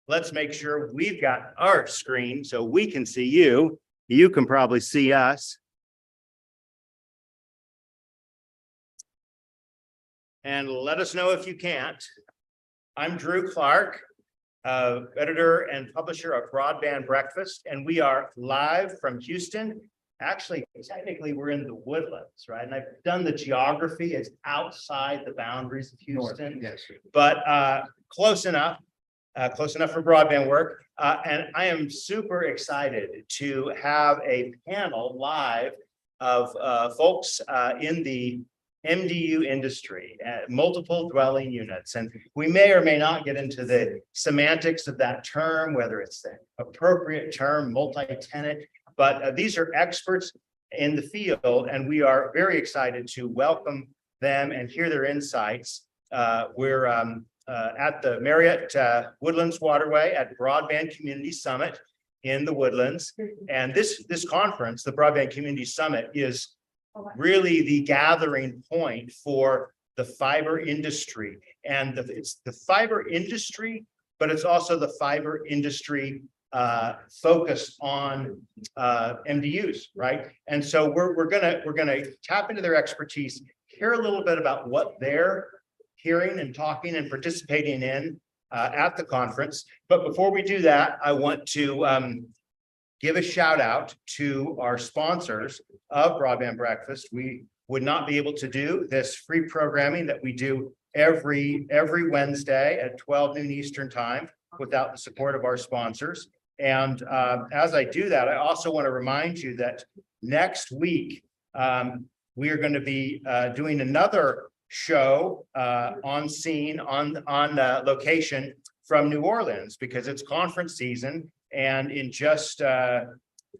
let's make sure we've got our screen so we can see you. You can probably see us. And let us know if you can't. I'm Drew Clark, editor and publisher of Broadband Breakfast, and we are live from Houston. Actually, technically, we're in the Woodlands, right? And I've done the geography. It's outside the boundaries of Houston, Yes. but close enough for broadband work. And I am super excited to have a panel live of folks in the MDU industry, multiple dwelling units. And we may or may not get into the semantics of that term, whether it's the appropriate term, multi-tenant, but these are experts in the field, and we are very excited to welcome them and hear their insights. We're at the Marriott Woodlands Waterway at Broadband Communities Summit in the Woodlands. And this conference, the Broadband Communities Summit, is really the gathering point for the fiber industry. And it's the fiber industry, but it's also the fiber industry focused on MDUs, right? And so we're gonna tap into their expertise, hear a little bit about what they're hearing and talking and participating in at the conference. But before we do that, I want to give a shout out to our sponsors of Broadband Breakfast. We would not be able to do this free programming that we do every Wednesday at 12 noon Eastern time without the support of our sponsors. And as I do that, I also want to remind you that next week, we are going to be doing another show on scene, on location from New Orleans, because it's conference season. And in just 5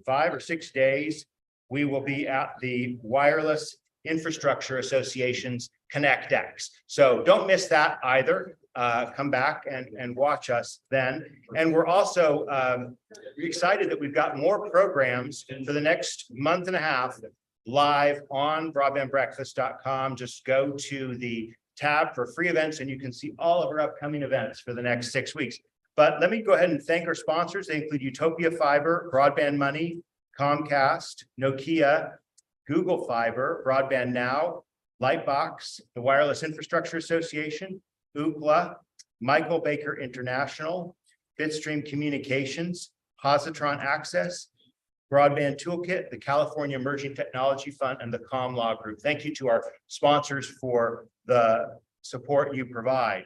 or 6 days, we will be at the Wireless Infrastructure Association's ConnectX. So don't miss that either. Come back and watch us then. And we're also excited that we've got more programs for the next month and a half live on broadbandbreakfast.com. Just go to the tab for free events and you can see all of our upcoming events for the next 6 weeks. But let me go ahead and thank our sponsors. They include Utopia Fiber, Broadband Money, Comcast, Nokia, Google Fiber, Broadband Now, Lightbox, the Wireless Infrastructure Association, Ookla, Michael Baker International, Bitstream Communications, Positron Access, Broadband Toolkit, the California Emerging Technology Fund, and the ComLaw Group. Thank you to our sponsors for the support you provide.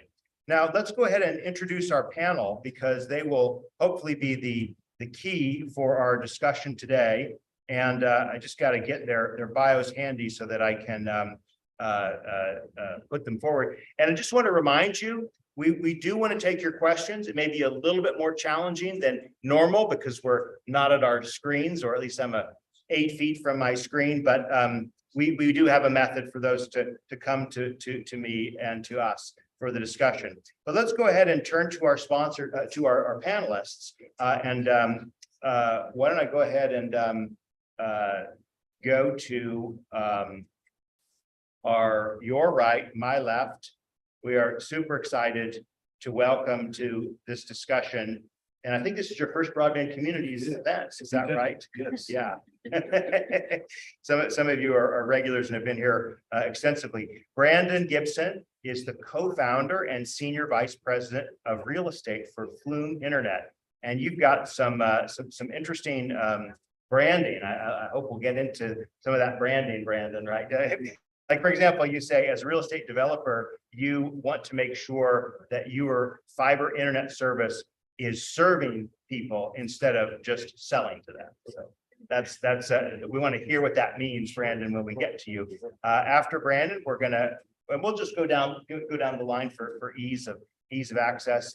Now, let's go ahead and introduce our panel, because they will hopefully be the key for our discussion today. And I just got to get their bios handy so that I can put them forward. And I just want to remind you, we do want to take your questions. It may be a little bit more challenging than normal because we're not at our screens, or at least I'm 8 feet from my screen, but we do have a method for those to come to me and to us for the discussion. But let's go ahead and turn to our sponsor, to our panelists. Why don't I go ahead and go to your right, my left. We are super excited to welcome to this discussion. And I think this is your first Broadband Communities event. Is that right? Yes. Yeah. Some of you are regulars and have been here extensively. Brandon Gibson is the co-founder and senior vice president of real estate for Flume Internet. And you've got some interesting branding. I hope we'll get into some of that branding, Brandon, right? Like, for example, you say as a real estate developer, you want to make sure that your fiber internet service is serving people instead of just selling to them. So that's we want to hear what that means, Brandon, when we get to you. After Brandon, we'll just go down the line for ease of access.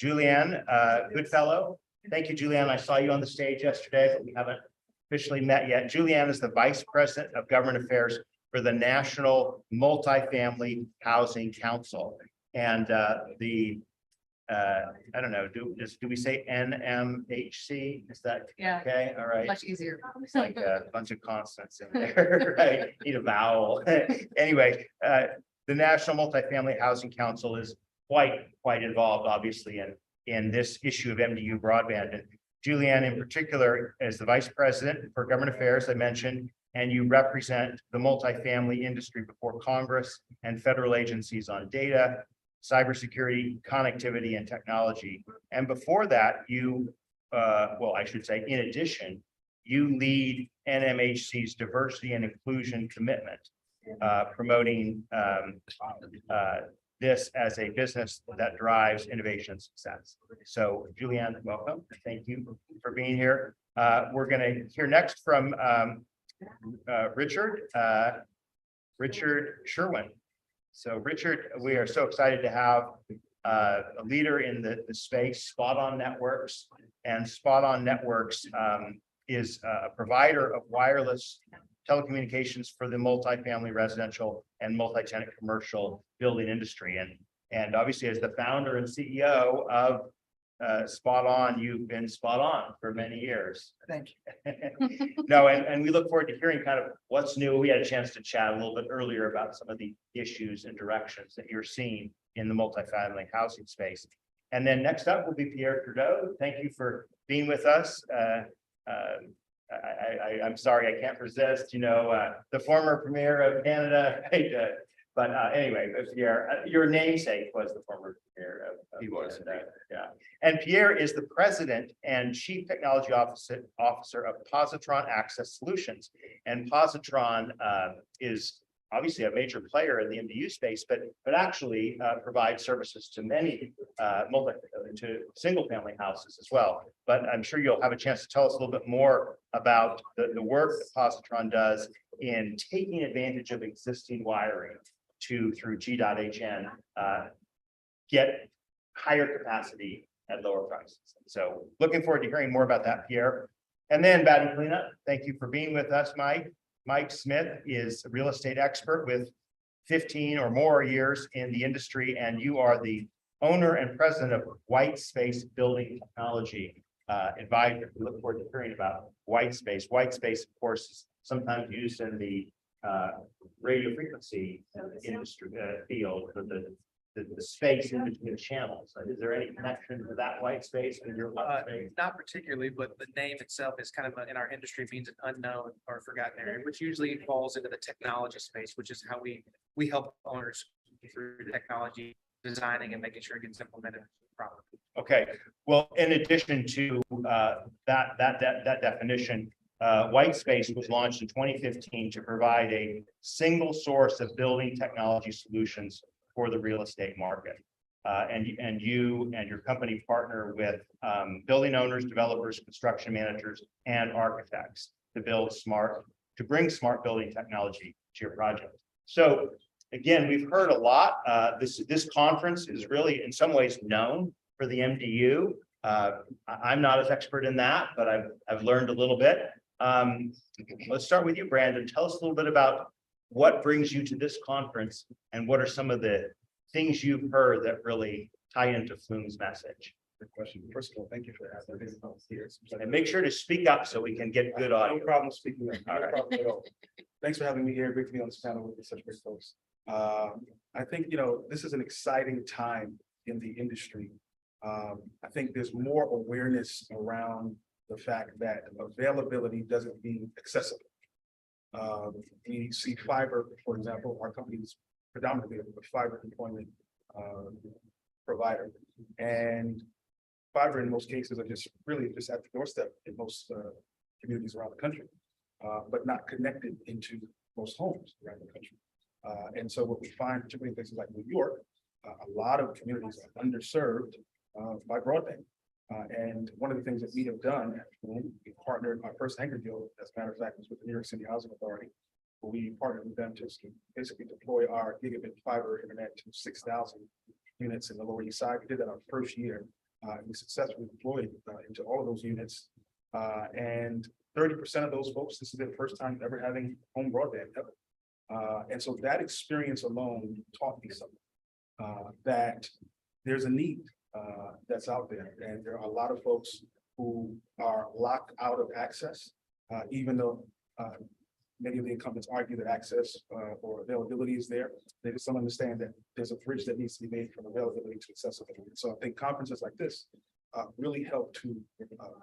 Julianne Goodfellow. Thank you, Julianne. I saw you on the stage yesterday, but we haven't officially met yet. Julianne is the Vice President of Government Affairs for the National Multifamily Housing Council. And I don't know, do we say NMHC? Is that okay? All right. Much easier. It's like a bunch of consonants in there, right? Need a vowel. Anyway, the National Multifamily Housing Council is quite involved, obviously, in this issue of MDU broadband. And Julianne, in particular, is the Vice President for Government Affairs, I mentioned, and you represent the multifamily industry before Congress and federal agencies on data, cybersecurity, connectivity, and technology. And before that, you, well, I should say, in addition, you lead NMHC's diversity and inclusion commitment, promoting this as a business that drives innovation and success. So Julianne, welcome. Thank you for being here. We're going to hear next from Richard Sherwin. So Richard, we are so excited to have a leader in the space, Spot On Networks. And Spot On Networks is a provider of wireless telecommunications for the multifamily residential and multi-tenant commercial building industry. And obviously, as the founder and CEO of Spot On, you've been spot on for many years. Thank you. No, and we look forward to hearing kind of what's new. We had a chance to chat a little bit earlier about some of the issues and directions that you're seeing in the multifamily housing space. And then next up will be Pierre Trudeau. Thank you for being with us. I'm sorry, I can't resist, the former Premier of Canada, right? But anyway, Pierre, your namesake was the former Premier of He was. Canada. Yeah. And Pierre is the President and Chief Technology Officer of Positron Access Solutions. And Positron is obviously a major player in the MDU space, but actually provides services to many to single family houses as well. But I'm sure you'll have a chance to tell us a little bit more about the work that Positron does in taking advantage of existing wiring through G.hn, get higher capacity at lower prices. So looking forward to hearing more about that, Pierre. And then batting cleanup, thank you for being with us, Mike. Mike Smith is a real estate expert with 15 or more years in the industry, and you are the owner and president of White Space Building Technology Advisor. We look forward to hearing about White Space. White Space, of course, is sometimes used in the radio frequency industry field for the space in between channels. Is there any connection to that white space in your white space? Not particularly, but the name itself is kind of in our industry means an unknown or forgotten area, which usually falls into the technology space, which is how we help owners through technology designing and making sure it gets implemented properly. Okay, well, in addition to that definition, White Space was launched in 2015 to provide a single source of building technology solutions for the real estate market. And you and your company partner with building owners, developers, construction managers, and architects to bring smart building technology to your project. So again, we've heard a lot. This conference is really in some ways known for the MDU. I'm not as expert in that, but I've learned a little bit. Let's start with you, Brandon. Tell us a little bit about what brings you to this conference and what are some of the things you've heard that really tie into Flume's message? Good question. First of all, thank you for having me here. And make sure to speak up so we can get good audio. No problem speaking up. No problem at all. Thanks for having me here. Great to be on this panel with such great folks. I think, this is an exciting time in the industry. I think there's more awareness around the fact that availability doesn't mean accessible. We see fiber, for example, our company is predominantly a fiber deployment provider, and fiber in most cases are just at the doorstep in most communities around the country, but not connected into most homes around the country. And so what we find, particularly in places like New York, a lot of communities are underserved by broadband. And one of the things that we have done, we partnered, our first anchor deal, as a matter of fact, was with the New York City Housing Authority. We partnered with them to basically deploy our gigabit fiber internet to 6,000 units in the Lower East Side. We did that our first year. We successfully deployed into all of those units. And 30% of those folks, this is their first time ever having home broadband ever. And so that experience alone taught me something, that there's a need that's out there. And there are a lot of folks who are locked out of access, even though many of the incumbents argue that access or availability is there. They just don't understand that there's a bridge that needs to be made from availability to accessibility. So I think conferences like this really help to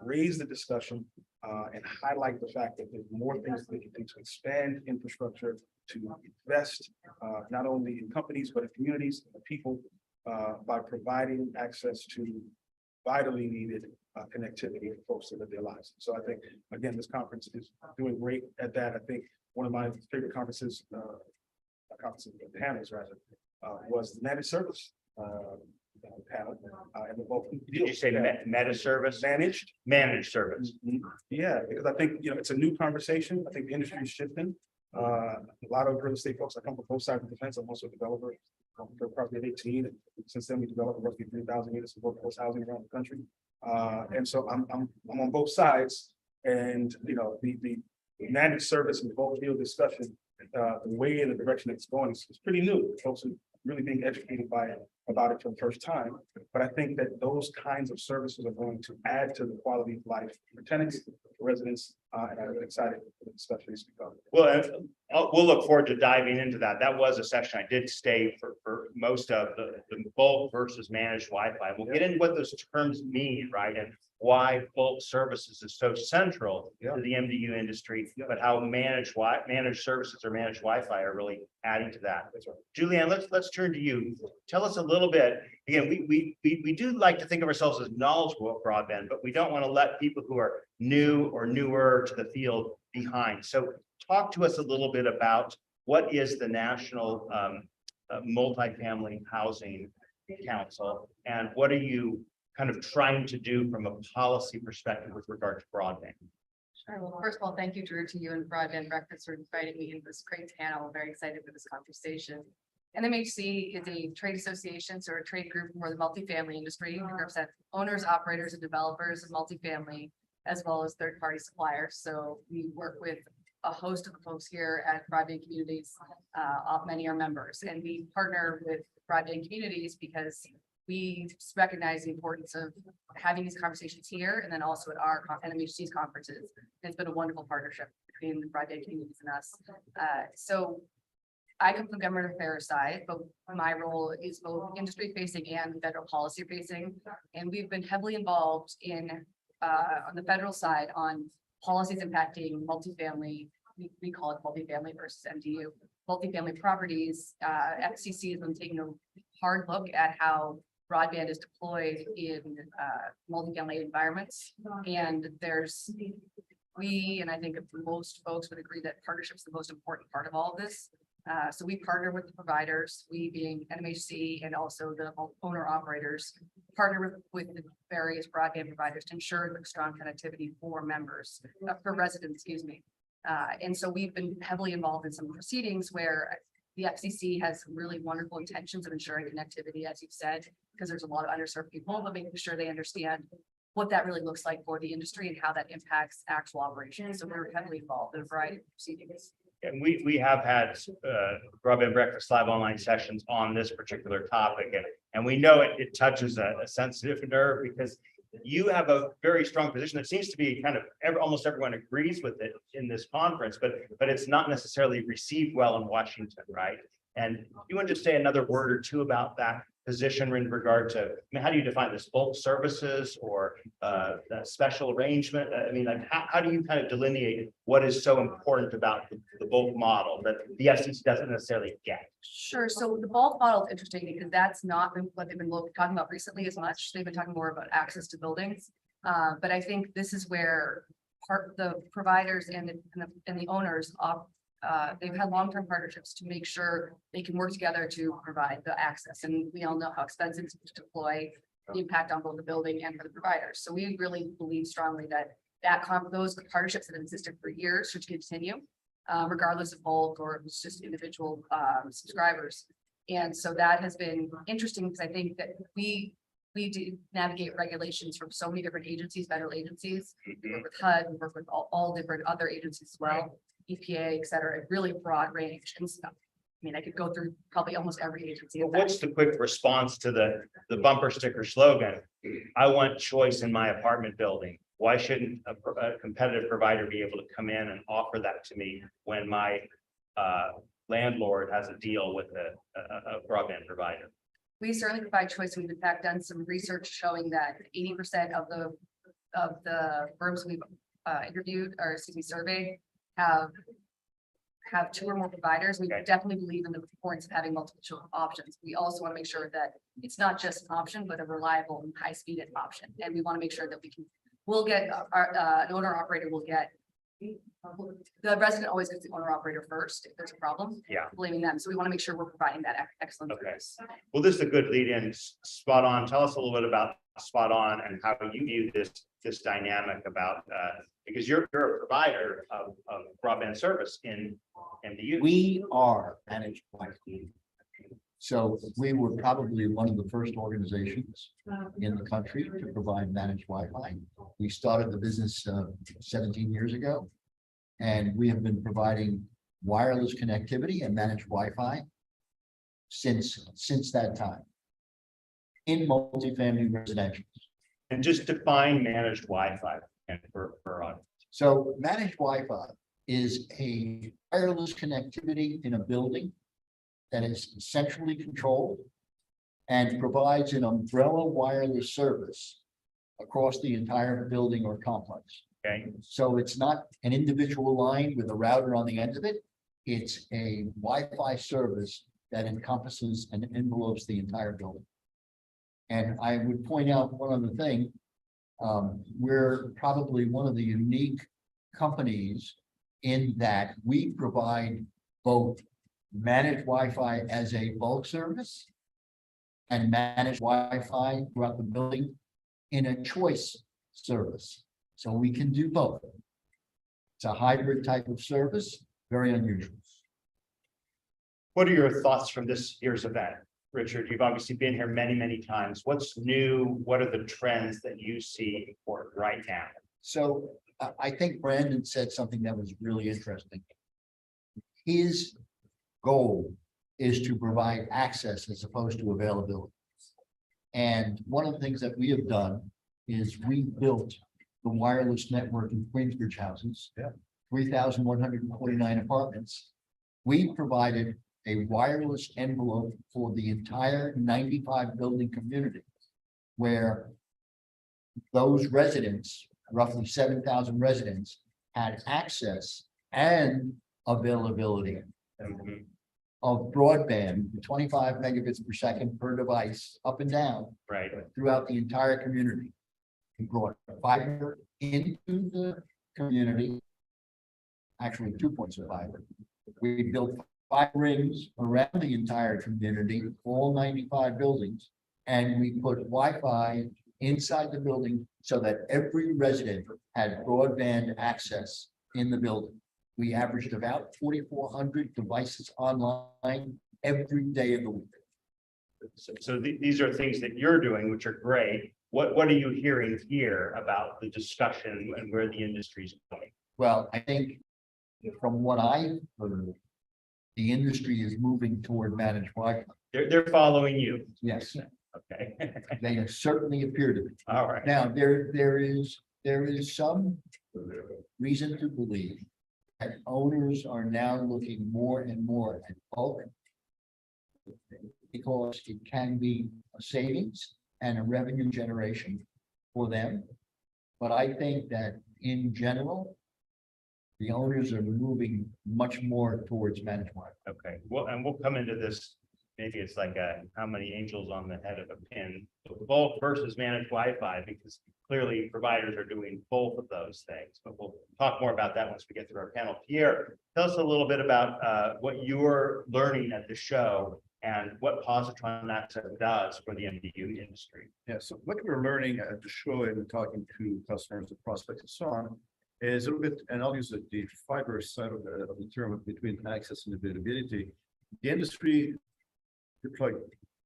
raise the discussion and highlight the fact that there's more things that we can do to expand infrastructure, to invest not only in companies, but in communities and people by providing access to vitally needed connectivity for folks to live their lives. So I think, again, this conference is doing great at that. I think one of my favorite conferences, panels rather, was the managed service panel. And both. Did you say meta service? Managed service. Yeah, because I think, it's a new conversation. I think the industry is shifting. A lot of real estate folks, I come from both sides of the fence. I'm also a developer. For probably 18. Since then, we developed roughly 3,000 units of workforce housing around the country. And so I'm on both sides. And the managed service and the bulk deal discussion, the way in the direction it's going is pretty new. Folks are really being educated about it for the first time. But I think that those kinds of services are going to add to the quality of life for tenants, for residents, and I'm excited for the discussion to become. Well, we'll look forward to diving into that. That was a session I did stay for most of the bulk versus managed Wi-Fi. We'll get into what those terms mean, right? And why bulk services is so central to the MDU industry, but how managed services or managed Wi-Fi are really adding to that. That's right. Julianne, let's turn to you. Tell us a little bit. Again, we do like to think of ourselves as knowledgeable of broadband, but we don't want to let people who are new or newer to the field behind. So talk to us a little bit about what is the National Multifamily Housing Council, and what are you kind of trying to do from a policy perspective with regard to broadband? Sure. Well, first of all, thank you, Drew, to you and Broadband Breakfast for inviting me into this great panel. I'm very excited for this conversation. NMHC is a trade association, so a trade group for the multifamily industry. We represent owners, operators, and developers of multifamily, as well as third-party suppliers. So we work with a host of the folks here at Broadband Communities. Many are members, and we partner with Broadband Communities because we recognize the importance of having these conversations here and then also at our NMHC's conferences. It's been a wonderful partnership between the Broadband Communities and us. So I come from government affairs side, but my role is both industry facing and federal policy facing. And we've been heavily involved in on the federal side on policies impacting multifamily. We call it multifamily versus MDU. Multifamily properties. FCC has been taking a hard look at how broadband is deployed in multifamily environments. And and I think most folks would agree that partnership is the most important part of all of this. So we partner with the providers, we being NMHC and also the owner operators, partner with the various broadband providers to ensure the strong connectivity for members, for residents, excuse me. And so we've been heavily involved in some proceedings where the FCC has really wonderful intentions of ensuring connectivity, as you've said, because there's a lot of underserved people, but making sure they understand what that really looks like for the industry and how that impacts actual operations. So we're heavily involved in a variety of proceedings. And we have had Broadband Breakfast Live online sessions on this particular topic, and we know it touches a sensitive nerve because you have a very strong position that seems to be kind of almost everyone agrees with it in this conference, but it's not necessarily received well in Washington, right? And you want to just say another word or two about that position in regard to, how do you define this, bulk services or that special arrangement? I mean, like how do you kind of delineate what is so important about the bulk model that the FCC doesn't necessarily get? Sure. So the bulk model is interesting because that's not what they've been talking about recently as much. They've been talking more about access to buildings. But I think this is where the providers and the owners they've had long-term partnerships to make sure they can work together to provide the access. And we all know how expensive it is to deploy, the impact on both the building and for the providers. So we really believe strongly that those partnerships that have existed for years should continue, regardless of bulk or if it's just individual subscribers. And so that has been interesting because I think that we do navigate regulations from so many different agencies, federal agencies. We work with HUD, we work with all different other agencies as well. EPA, et cetera, a really broad range and stuff. I mean, I could go through probably almost every agency. Well, what's the quick response to the bumper sticker slogan? I want choice in my apartment building. why shouldn't a competitive provider be able to come in and offer that to me when my landlord has a deal with a broadband provider? We certainly provide choice. We've in fact done some research showing that 80% of the firms we've interviewed or excuse me, surveyed have two or more providers. We Okay. definitely believe in the importance of having multiple options. We also want to make sure that it's not just an option, but a reliable and high-speed option. And we want to make sure that we'll get an owner operator will get. The resident always gets the owner operator first if there's a problem. Yeah. Blaming them. So we want to make sure we're providing that excellent Okay. service. Well, this is a good lead in. Spot On. Tell us a little bit about Spot On and how you view this dynamic about, because you're a provider of broadband service in MDU. We are managed by Clean. So we were probably one of the first organizations in the country to provide managed Wi-Fi. We started the business 17 years ago. And we have been providing wireless connectivity and managed Wi-Fi since that time in multifamily residential. And just define managed Wi-Fi and for audience. So managed Wi-Fi is a wireless connectivity in a building that is centrally controlled and provides an umbrella wireless service across the entire building or complex. Okay, So it's not an individual line with a router on the end of it. It's a Wi-Fi service that encompasses and envelopes the entire building. And I would point out one other thing. We're probably one of the unique companies in that we provide both managed Wi-Fi as a bulk service and managed Wi-Fi throughout the building in a choice service. So we can do both. It's a hybrid type of service, very unusual. what are your thoughts from this year's event? Richard, you've obviously been here many, many times. What's new? What are the trends that you see for right now? So I think Brandon said something that was really interesting. His goal is to provide access as opposed to availability. And one of the things that we have done is we built the wireless network in Queensbridge houses. 3,149 apartments. We provided a wireless envelope for the entire 95 building community, where those residents, roughly 7,000 residents, had access and availability Mhm. of broadband, 25 megabits per second per device, up and down Right, throughout the entire community. We brought fiber into the community. Actually, 2 points of fiber. We built 5 rings around the entire community, all 95 buildings. And we put Wi-Fi inside the building so that every resident had broadband access in the building. We averaged about 4,400 devices online every day of the week. so these are things that you're doing, which are great. What are you hearing here about the discussion and where the industry's going? Well, I think from what I heard, the industry is moving toward managed Wi-Fi. They're following you, Yes, okay? they certainly appear to be. All right, Now, there is some reason to believe that owners are now looking more and more at bulk, because it can be a savings and a revenue generation for them. But I think that in general, the owners are moving much more towards managed Wi-Fi. okay. Well, and we'll come into this. Maybe it's like how many angels on the head of a pin, bulk versus managed Wi-Fi, because clearly providers are doing both of those things. But we'll talk more about that once we get through our panel. Pierre, tell us a little bit about what you're learning at the show and what positron access does for the MDU industry. Yeah, so what we're learning at the show and talking to customers and prospects and so on is a little bit, and I'll use the fiber side of the term between access and availability. The industry deployed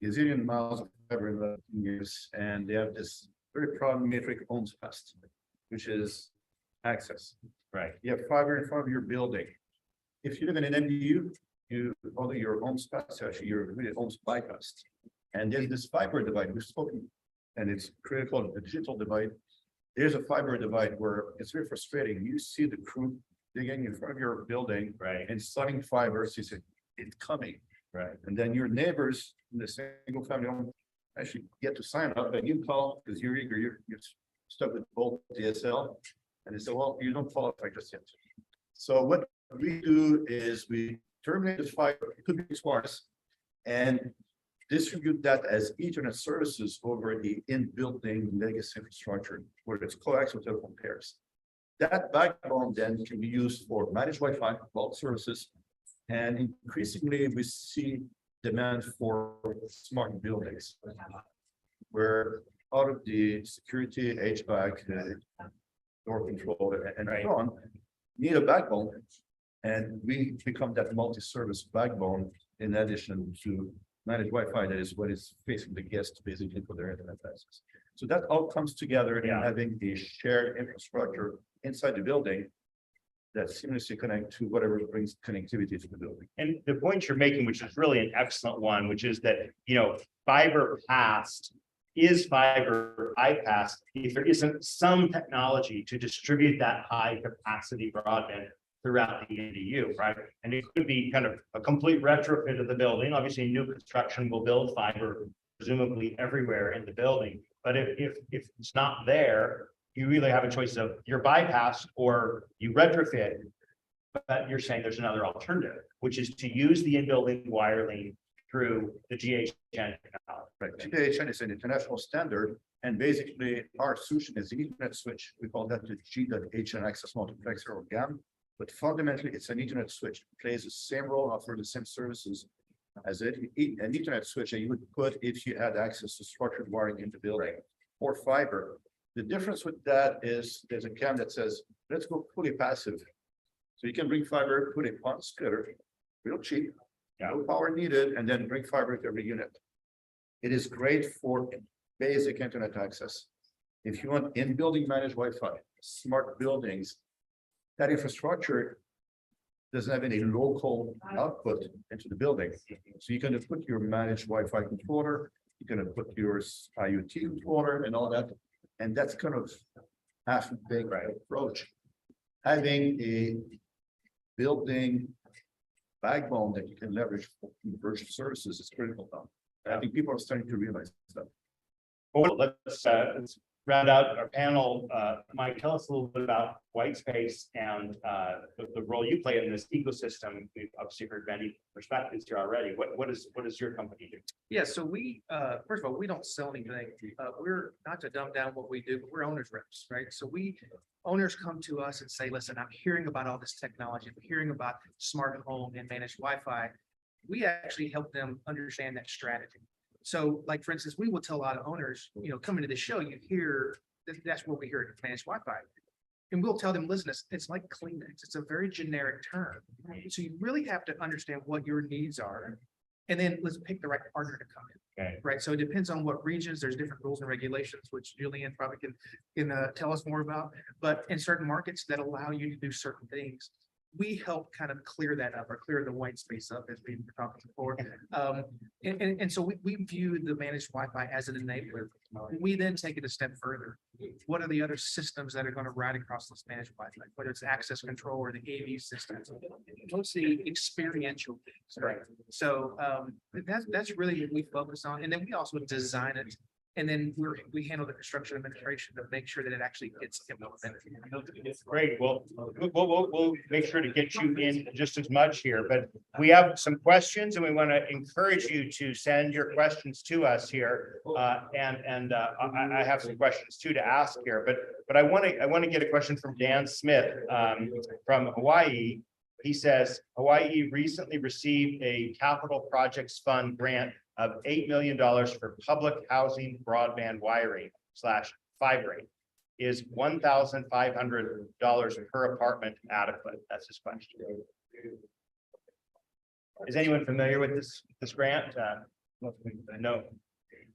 gazillion miles of fiber in the years, and they have this very proud metric homes passed, which is access. Right. You have fiber in front of your building. If you live in an MDU, although your home's passed, actually your really home's bypassed. And there's this fiber divide we've spoken, and it's critical, the digital divide there's a fiber divide where it's very frustrating. You see the crew digging in front of your building Right. and sliding fibers, you say, it's coming. Right. And then your neighbors in the single family home actually get to sign up and you call because you're eager, you're stuck with both DSL. And they say, well, you don't qualify just yet. So what we do is we terminate the fiber, it could be sparse, and distribute that as Ethernet services over the in-building legacy infrastructure, whether it's coax or telephone pairs. That backbone then can be used for managed Wi-Fi, bulk services, and increasingly we see demand for smart buildings, where out of the security, HVAC, door control, and so on, need a backbone, and we become that multi-service backbone in addition to managed Wi-Fi. That is what is facing the guests basically for their internet access. So that all comes together in having a shared infrastructure inside the building that seamlessly connect to whatever brings connectivity to the building. And the point you're making, which is really an excellent one, which is that, fiber passed is fiber bypassed if there isn't some technology to distribute that high capacity broadband throughout the MDU, right? And it could be kind of a complete retrofit of the building. Obviously, new construction will build fiber presumably everywhere in the building. But if it's not there, you really have a choice of you're bypassed or you retrofit. But you're saying there's another alternative, which is to use the in-building wiring through the GHN technology. Right, GHN is an international standard, and basically our solution is the Ethernet switch. We call that the G.HN access multiplexer or GAM. But fundamentally, it's an Ethernet switch. It plays the same role, offers the same services as an Ethernet switch that you would put if you had access to structured wiring in the building or fiber. The difference with that is there's a CAM that says, let's go fully passive. So you can bring fiber, put a PON splitter, real cheap, no power needed, and then bring fiber to every unit. It is great for basic internet access. If you want in-building managed Wi-Fi, smart buildings, that infrastructure doesn't have any local output into the building. So you're going to put your managed Wi-Fi controller, you're going to put your IoT controller and all that. And that's kind of half a big approach. Having a building backbone that you can leverage for converged services is critical now. I think people are starting to realize that. Well, let's round out our panel. Mike, tell us a little bit about white space and the role you play in this ecosystem. We've obviously heard many perspectives here already. What does your company do? Yeah, so we, first of all, we don't sell anything. We're not to dumb down what we do, but we're owners reps, right? So owners come to us and say, listen, I'm hearing about all this technology. I'm hearing about smart home and managed Wi-Fi. We actually help them understand that strategy. So like, for instance, we will tell a lot of owners, coming to the show, you hear, that's what we hear at managed Wi-Fi. And we'll tell them, listen, it's like Kleenex. It's a very generic term. So you really have to understand what your needs are. And then let's pick the right partner to come in. Okay. Right. So it depends on what regions, there's different rules and regulations, which Julian probably can tell us more about. But in certain markets that allow you to do certain things, we help kind of clear that up or clear the white space up as we were talking before. And so we view the managed Wi-Fi as an enabler. We then take it a step further. What are the other systems that are going to ride across this managed Wi-Fi, whether it's access control or the AV systems, mostly experiential things, right? So that's really what we focus on. And then we also design it. And then we handle the construction administration to make sure that it actually gets implemented. Great. Well, we'll make sure to get you in just as much here, but we have some questions and we want to encourage you to send your questions to us here. I have some questions too to ask here, but I want to get a question from Dan Smith from Hawaii. He says Hawaii recently received a capital projects fund grant of $8 million for public housing broadband wiring / fibering. Is $1,500 per apartment adequate? That's his question. Is anyone familiar with this grant? No.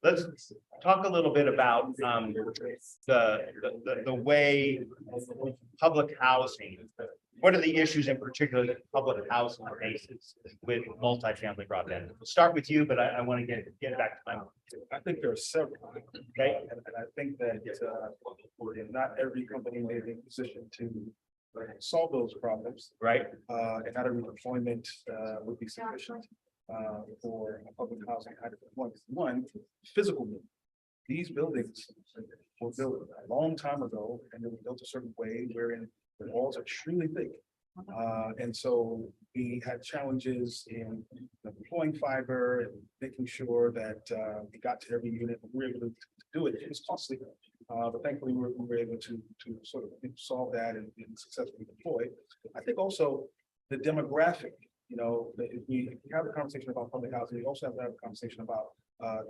let's talk a little bit about the way public housing. What are the issues in particular that public housing faces with multifamily broadband? We'll start with you, but I want to get back to my. I think there are several. Okay. And I think that not every company may be in a position to solve those problems. Right, And not every deployment would be sufficient for public housing kind of deployment. One, physical building. These buildings were built a long time ago, and they were built a certain way wherein the walls are extremely thick. And so we had challenges in deploying fiber and making sure that we got to every unit. We were able to do it. It was costly, but thankfully we were able to sort of solve that and successfully deploy. I think also the demographic, if we have a conversation about public housing, we also have to have a conversation about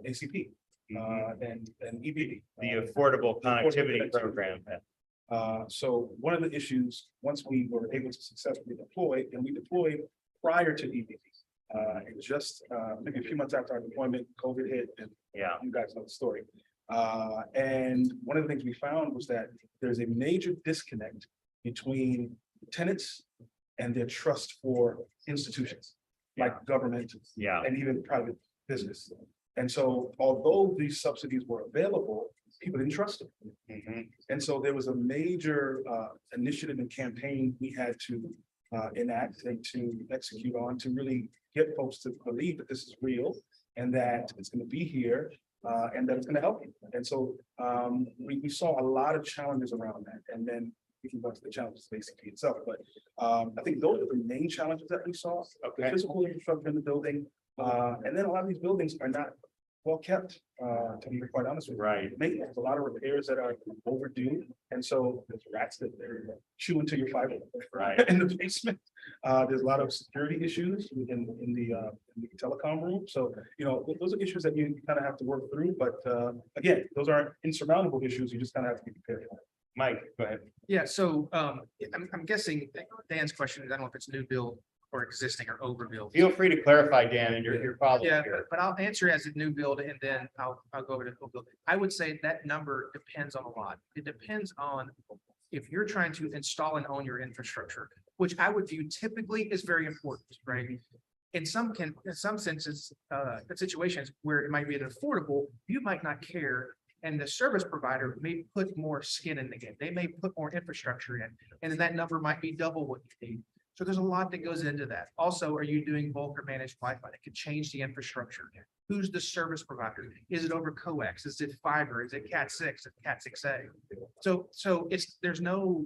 ACP and EBD. the Affordable Connectivity Program. So one of the issues, once we were able to successfully deploy, and we deployed prior to EBD, and just maybe a few months after our deployment, COVID hit, and Yeah, you guys know the story. And one of the things we found was that there's a major disconnect between tenants and their trust for institutions like government yeah, and even private business. And so although these subsidies were available, people didn't trust them. mhm, And so there was a major initiative and campaign we had to enact and to execute on to really get folks to believe that this is real and that it's going to be here and that it's going to help you. And so we saw a lot of challenges around that. And then we can go to the challenges basically itself. But I think those are the main challenges that we saw. The okay, physical infrastructure in the building. And then a lot of these buildings are not well kept, to be quite honest with you. right, Maintenance, a lot of repairs that are overdue. And so there's rats that they're chewing to your fiber right. in the basement. There's a lot of security issues in the telecom room. So, those are issues that you kind of have to work through. But again, those aren't insurmountable issues. You just kind of have to be prepared for. Mike, go ahead. Yeah, so I'm guessing Dan's question is, I don't know if it's new build or existing or overbuild. Feel free to clarify, Dan, and your follow Yeah, here. but I'll answer as a new build and then I'll go over to overbuild. I would say that number depends on a lot. It depends on if you're trying to install and own your infrastructure, which I would view typically is very important, right? In some senses, situations where it might be affordable, you might not care. And the service provider may put more skin in the game. They may put more infrastructure in, and then that number might be double what you need. So there's a lot that goes into that. Also, are you doing bulk or managed Wi-Fi? It could change the infrastructure. Who's the service provider? Is it over coax? Is it fiber? Is it Cat 6? Is it Cat 6A? So there's no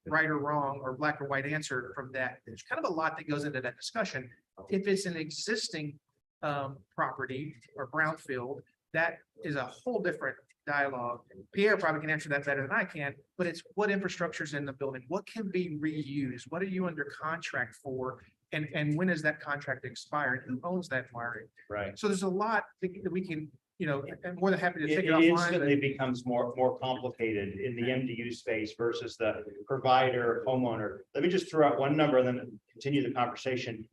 right or wrong or black or white answer from that. There's kind of a lot that goes into that discussion. If it's an existing property or brownfield, that is a whole different dialogue. Pierre probably can answer that better than I can, but it's what infrastructure is in the building, what can be reused, what are you under contract for, and when is that contract expired, who owns that wiring? Right. So there's a lot that we can, and more than happy to take It it offline. instantly becomes more complicated in the MDU space versus the provider homeowner. Let me just throw out one number and then continue the conversation.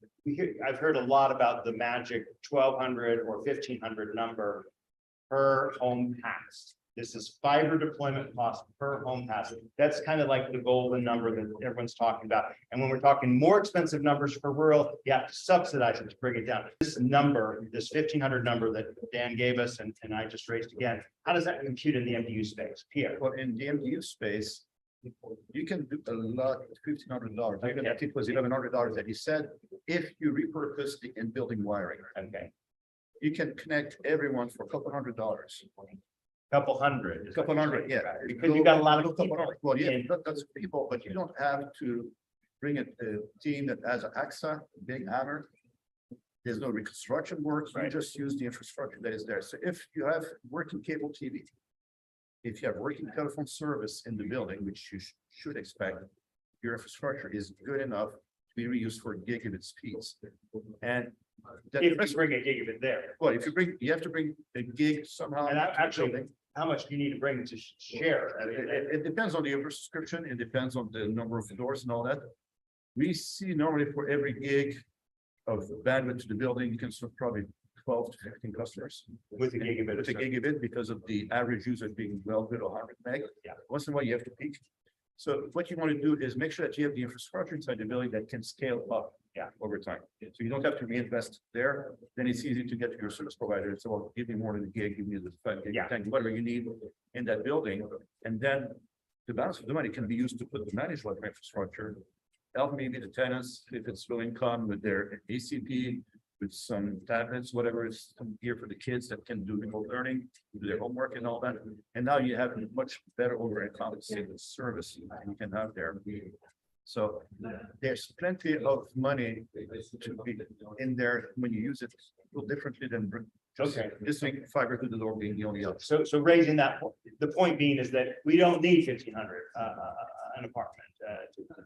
I've heard a lot about the magic 1,200 or 1,500 number per home pass. This is fiber deployment cost per home pass. That's kind of like the golden number that everyone's talking about. And when we're talking more expensive numbers for rural, you have to subsidize it to bring it down. This number, this 1,500 number that Dan gave us and I just raised again, how does that compute in the MDU space? Pierre? Well, in the MDU space, you can do a lot with $1,500. Even I think it was $1,100 that he said, if you repurpose the in-building wiring, Okay, you can connect everyone for a couple $100. couple hundred. Couple hundred, yeah. Because you got a lot of Couple people. hundred. Well, yeah, that's people, but you don't have to bring a team that has an AXA, big hammer. There's no reconstruction work. You Right. just use the infrastructure that is there. So if you have working cable TV, if you have working telephone service in the building, which you should expect, your infrastructure is good enough to be reused for gigabit speeds. And that, If you bring a gigabit there. well, if you bring, you have to bring a gig somehow. And to the actually, building. how much do you need to bring to share? I mean, It depends on the subscription, it depends on the number of doors and all that. We see normally for every gig of bandwidth to the building, you can probably 12 to 15 customers. With the gigabit. With a gigabit because of the average user being well below 100 meg. Yeah. Once in a while you have to peak. So what you want to do is make sure that you have the infrastructure inside the building that can scale up. Yeah. Over time. So you don't have to reinvest there. Then it's easy to get to your service provider and say, well, give me more than a gig, give me the 5 gig, Yeah. 10 gig, whatever you need in that building. And then the balance of the money can be used to put the managed Wi-Fi infrastructure. Help maybe the tenants, if it's low income with their ACP, with some tablets, whatever is some gear for the kids that can do remote learning, do their homework and all that. And now you have a much better overall compensated service you can have there. So there's plenty of money to be in there when you use it a little differently than just Okay. listening fiber to the door being the only option. So raising that, the point being is that we don't need 1,500, an apartment.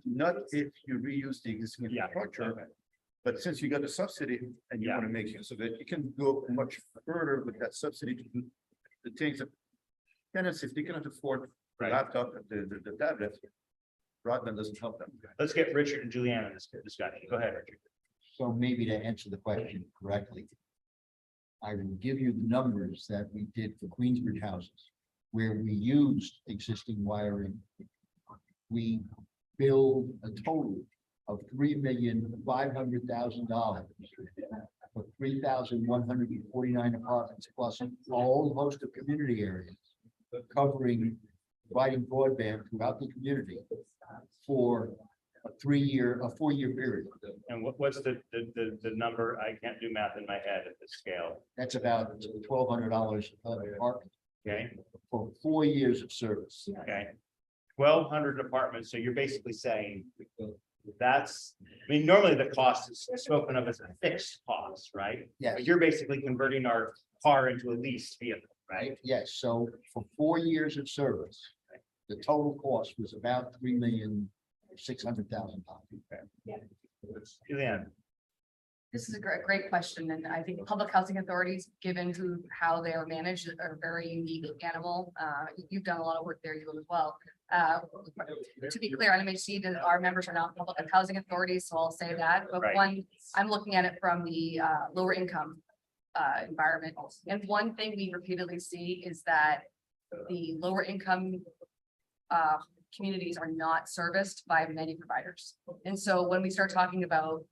Not if you reuse the existing Yeah. infrastructure. But since you got a subsidy and you Yeah. want to make use of it, you can go much further with that subsidy to do the things that tenants, if they cannot afford the Right. laptop, the tablet, broadband doesn't help them. Let's get Richard and Juliana in this discussion. Go ahead, Richard. So maybe to answer the question correctly. I will give you the numbers that we did for Queensbridge houses, where we used existing wiring. We billed a total of $3,500,000 for 3,149 apartments, plus a whole host of community areas, covering, providing broadband throughout the community for a 4-year period. And what's the number? I can't do math in my head at this scale. That's about $1,200 per apartment Okay, for 4 years of service. okay. 1,200 apartments. So you're basically saying that's, I mean, normally the cost is spoken of as a fixed cost, right? Yes. But you're basically converting our car into a leased vehicle, right? Yes, so for 4 years of service, the total cost was about $3,600,000. Julianne, This is a great question, and I think public housing authorities, given how they are managed, are a very unique animal. You've done a lot of work there, you as well. To be clear, NMHC, that our members are not public housing authorities, so I'll say that. But Right. I'm looking at it from the lower income environment. And one thing we repeatedly see is that the lower income communities are not serviced by many providers. And so when we start talking about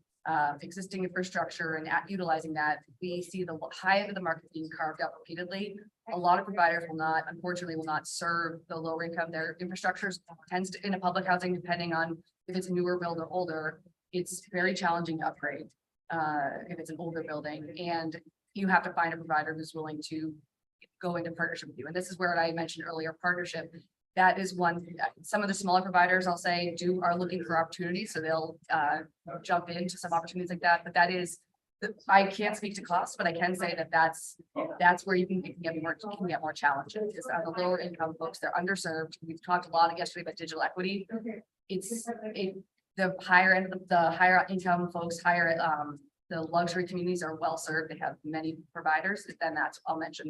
existing infrastructure and utilizing that, we see the high end of the market being carved out repeatedly. A lot of providers unfortunately will not serve the lower income. Their infrastructures tends to, in a public housing, depending on if it's a newer build or older, it's very challenging to upgrade. If it's an older building, and you have to find a provider who's willing to go into partnership with you. And this is where I mentioned earlier, partnership. That is one, some of the smaller providers, I'll say, are looking for opportunities, so they'll jump into some opportunities like that, but that is, I can't speak to cost, but I can say that that's where you can get more challenges, is on the lower income folks, they're underserved. We've talked a lot yesterday about digital equity. The higher end, the higher income folks, the luxury communities are well served. They have many providers. Then I'll mention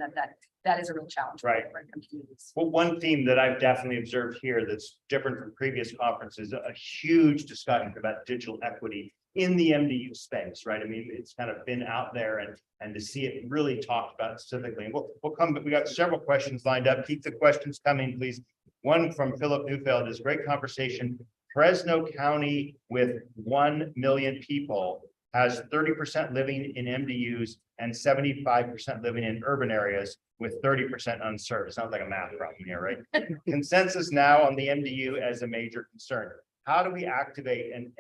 that is a real challenge. for Right. lower income communities. well, one theme that I've definitely observed here that's different from previous conferences, a huge discussion about digital equity in the MDU space, right? I mean, it's kind of been out there and to see it really talked about specifically. And we'll come, but we got several questions lined up. Keep the questions coming, please. One from Philip Neufeld is great conversation. Fresno County with 1 million people has 30% living in MDUs and 75% living in urban areas with 30% unserved. Sounds like a math problem here, right? Consensus now on the MDU as a major concern. How do we activate an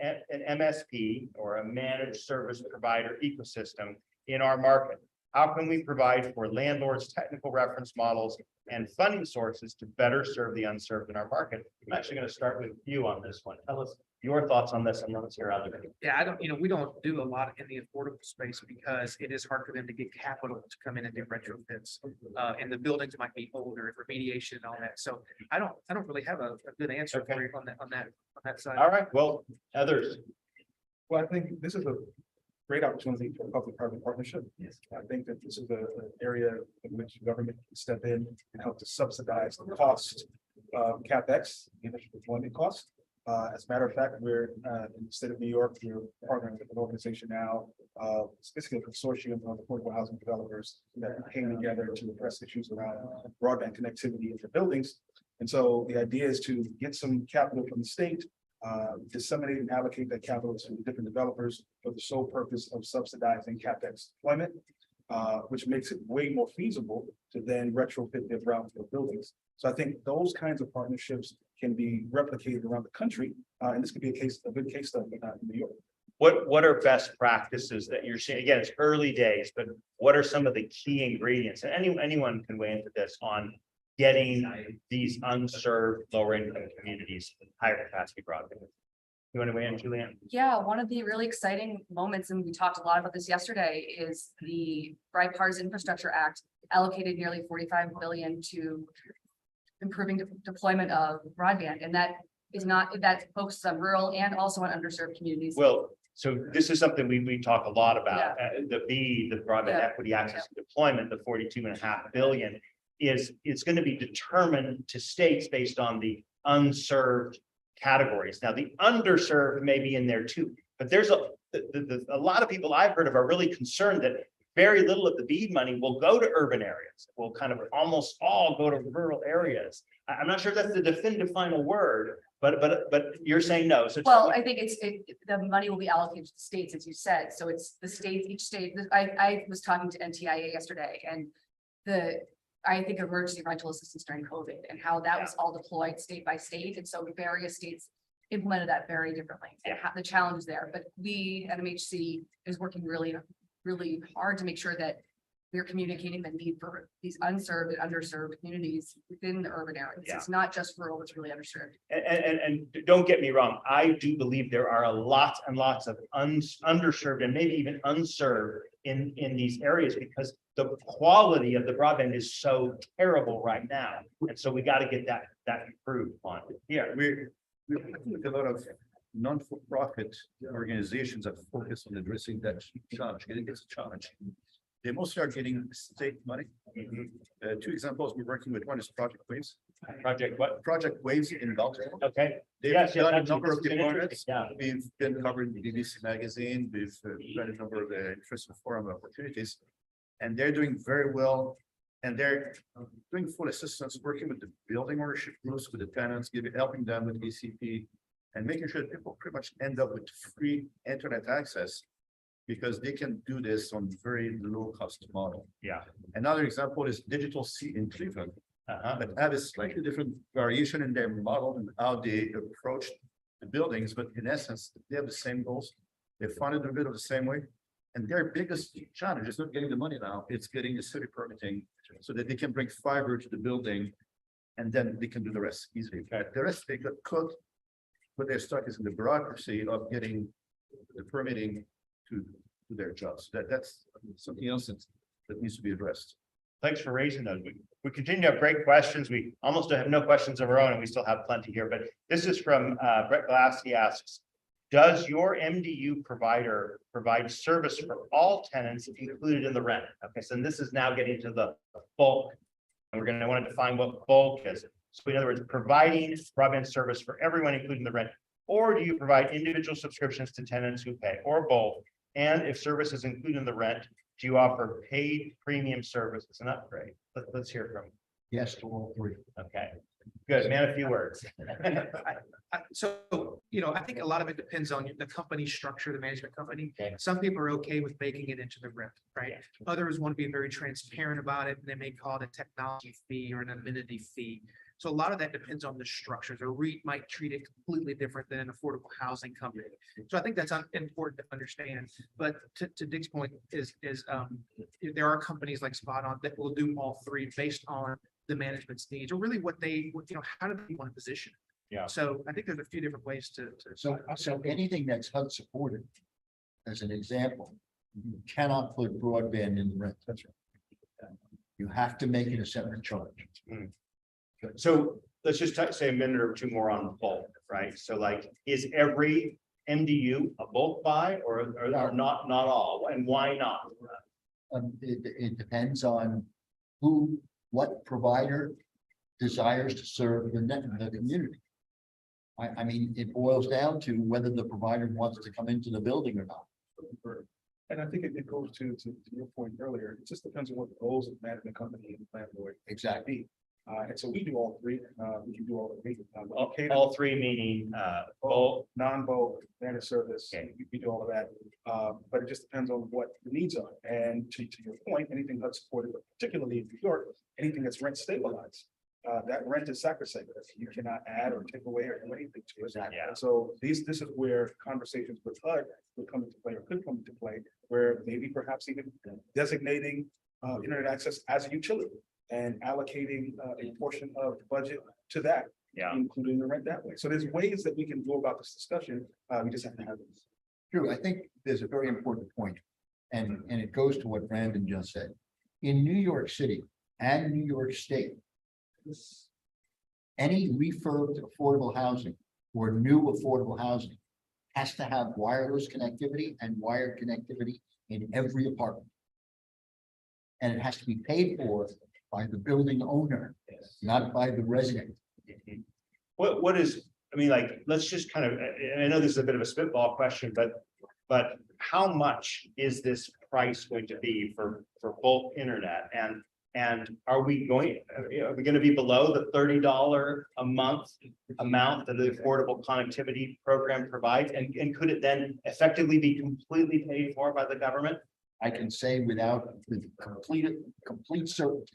MSP or a managed service provider ecosystem in our market? How can we provide for landlords' technical reference models and funding sources to better serve the unserved in our market? I'm actually going to start with you on this one. Tell us your thoughts on this, and let's hear other. Yeah, we don't do a lot in the affordable space because it is hard for them to get capital to come in and do retrofits. And the buildings might be older, remediation and all that. So I don't really have a good answer for you on that side. All right, well, others. Well, I think this is a great opportunity for public-private partnership. Yes. I think that this is an area in which government can step in and help to subsidize the cost of CapEx, initial deployment cost, As a matter of fact, we're in the state of New York, we're partnering with an organization now. It's basically a consortium of affordable housing developers that came together to address issues around broadband connectivity in the buildings. And so the idea is to get some capital from the state, disseminate and allocate that capital to different developers for the sole purpose of subsidizing CapEx deployment, which makes it way more feasible to then retrofit their brownfield buildings. So I think those kinds of partnerships can be replicated around the country, and this could be a good case study in New York. What are best practices that you're seeing? Again, it's early days, but what are some of the key ingredients? And anyone can weigh into this on getting these unserved lower income communities higher capacity broadband. You want to weigh in, Julianne? Yeah, one of the really exciting moments, and we talked a lot about this yesterday, is the Bipartisan Infrastructure Act allocated nearly 45 billion to improving deployment of broadband, and that focuses on rural and also on underserved communities. Well, so this is something we talk a lot about. The broadband Yeah. equity access and deployment, the 42.5 billion it's going to be determined to states based on the unserved categories. Now, the underserved may be in there too, but there's a lot of people I've heard of are really concerned that very little of the BEAD money will go to urban areas. Will kind of almost all go to rural areas. I'm not sure that's the definitive final word, but you're saying no. So Well, I think the money will be allocated to the states, as you said. So it's the states, each state. I was talking to NTIA yesterday, and I think emergency rental assistance during COVID and how that was all deployed state by state. And so various states implemented that very differently. And the challenge there, but we at MHC is working really, really hard to make sure that we're communicating the need for these unserved and underserved communities within the urban areas. Yeah. It's not just rural, it's really underserved. And don't get me wrong, I do believe there are lots and lots of underserved and maybe even unserved in these areas because the quality of the broadband is so terrible right now. And so we got to get that improved on. Yeah, We're working with a lot of non-for-profit organizations that focus on addressing that challenge. I think it's a challenge. They mostly are getting state money. Two examples we're working with, one is Project Waves. Project what? Project Waves in Baltimore. Okay. They've Yes, done a actually, number of this has been deployments. interesting. Yeah. We've been covered in BBC Magazine. We've done a number of interesting forum opportunities. And they're doing very well. And they're doing full assistance, working with the building ownership groups, with the tenants, helping them with ECP, and making sure that people pretty much end up with free internet access because they can do this on very low cost model. Yeah. Another example is Digital C in Cleveland, but have a slightly different variation in their model and how they approach the buildings. But in essence, they have the same goals. They funded a bit of the same way. And their biggest challenge is not getting the money now, it's getting the city permitting so that they can bring fiber to the building and then they can do the rest easily. The rest they could, but they're stuck is in the bureaucracy of getting the permitting to their jobs. That's something else that needs to be addressed. Thanks for raising those. We continue to have great questions. We almost have no questions of our own and we still have plenty here, but this is from Brett Glass. He asks, does your MDU provider provide service for all tenants included in the rent? Okay, so this is now getting to the bulk. And we're going to want to define what bulk is. So in other words, providing broadband service for everyone, including the rent, or do you provide individual subscriptions to tenants who pay, or both? And if service is included in the rent, do you offer paid premium service as an upgrade? Let's hear from. Yes to all three. Okay, good, man, a few words. So, I think a lot of it depends on the company structure, the management company. Okay. Some people are okay with baking it into the rent, right? Others want to be very transparent about it. And they may call it a technology fee or an amenity fee. So a lot of that depends on the structures. A REIT might treat it completely different than an affordable housing company. So I think that's important to understand. But to Dick's point is there are companies like Spot On that will do all three based on the management's needs or really how do they want to position it? Yeah. So I think there's a few different ways to. So anything that's HUD supported, as an example, you cannot put broadband in the rent. That's right. You have to make it a separate charge. So let's just say a minute or two more on bulk, right? So like, is every MDU a bulk buy or not all? And why not? It depends on what provider desires to serve the community. I mean, it boils down to whether the provider wants to come into the building or not. And I think it goes to your point earlier, it just depends on what the goals of the management company and the landlord Exactly. be. And so we do all three, we can do all three. All three meaning, both, Non-bulk, managed service, Okay. we do all of that. But it just depends on what the needs are. And to your point, anything HUD supported, but particularly in New York, anything that's rent stabilized. That rent is sacrosanct. You cannot add or take away or do anything to it. Yeah. So this is where conversations with HUD will come into play or could come into play, where maybe perhaps even designating internet access as a utility and allocating a portion of the budget to that, yeah. including the rent that way. So there's ways that we can go about this discussion. We just have to have this. True, I think there's a very important point, and it goes to what Brandon just said. In New York City and New York State, any refurbed affordable housing or new affordable housing has to have wireless connectivity and wired connectivity in every apartment. And it has to be paid for by the building owner, not by the resident. What is, I mean, like, let's just kind of, and I know this is a bit of a spitball question, but how much is this price going to be for bulk internet? And are we going to be below the $30 a month amount that the Affordable Connectivity Program provides? And could it then effectively be completely paid for by the government? I can say with complete certainty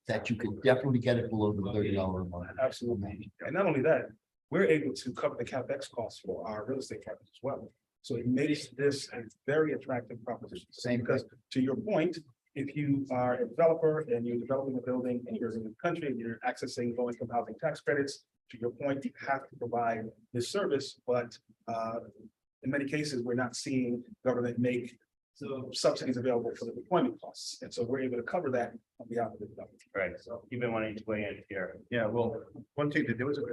that you can definitely get it below the $30 a month. Absolutely. And not only that, we're able to cover the CapEx costs for our real estate partners as well. So it makes this a very attractive proposition. Same Because to your point, if you are a developer and you're developing a building and you're in the country and you're accessing low-income housing tax credits, to your point, you have to provide this service, but in many cases, we're not seeing government make subsidies available for the deployment costs. And so we're able to cover that on behalf of the developer. Right, so you've been wanting to weigh in here. Yeah, well, one thing that there was a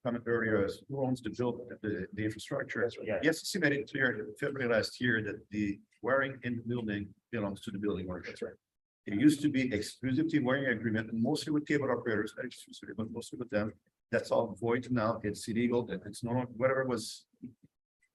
comment earlier is who owns the build, the infrastructure. Yeah. Yes, it's made it clear in February last year that the wiring in the building belongs to the building owner. That's right. It used to be exclusively wiring agreement, mostly with cable operators, not exclusively, but mostly with them. That's all void now. It's illegal. That it's no longer, whatever was.